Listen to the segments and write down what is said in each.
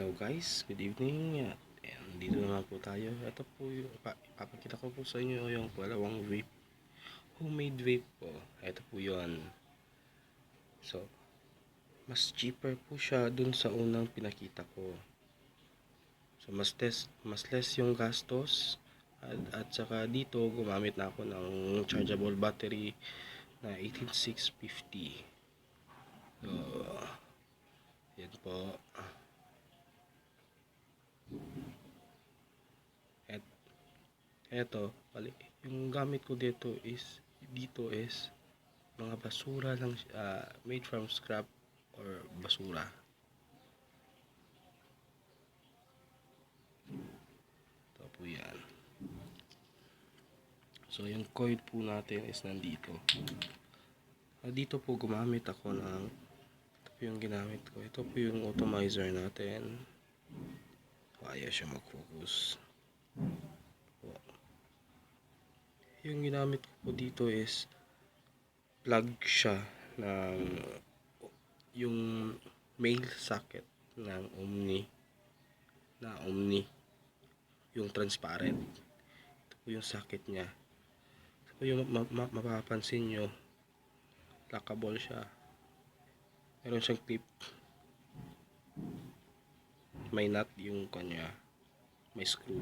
Hello guys, good evening. And dito naman po tayo. Ito po yung ipapakita ko po sa inyo yung dalawang vape. Homemade vape po. Ito po yun. So, mas cheaper po siya dun sa unang pinakita ko. So, mas less yung gastos. At saka dito, gumamit na ako ng chargeable battery na 18650. So, yan po. Eto, yung gamit ko dito is mga basura lang, made from scrap or basura. Ito po yan. So, yung coil po natin is nandito. Dito po gumamit ako ng, ito po yung ginamit ko. Ito po yung atomizer natin. Ayaw siya mag-focus. Yung ginamit ko po dito is plug siya ng yung male socket ng Omni yung transparent. Ito po yung socket niya. Ito po yung mapapansin nyo, lockable siya, meron siyang clip, may nut yung kanya, may screw.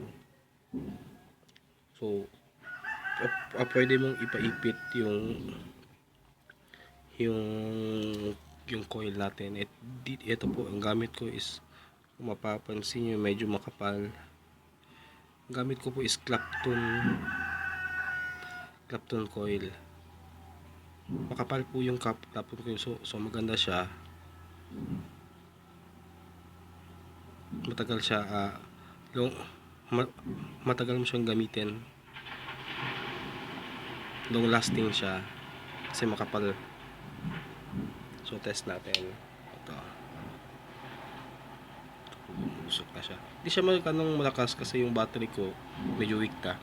So pwede mong ipaipit yung coil natin. Ito po ang gamit ko is, kung mapapansin nyo, medyo makapal. Ang gamit ko po is Clapton coil. Makapal po yung Clapton coil, so maganda siya. Matagal siya, matagal mo siyang gamitin. Long lasting siya kasi makapal. So test natin ito. Usok na siya. Hindi siya magkanong malakas kasi yung battery ko medyo weak na.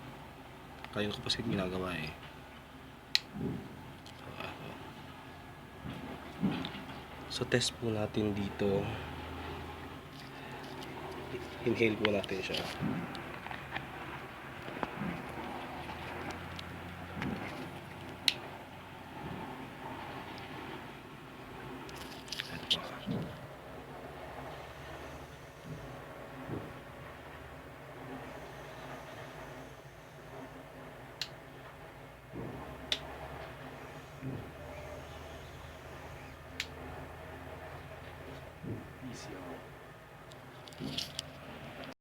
Kaya ko pa kasi ginagawa eh. So test po natin dito. Inhale po natin siya. Easy.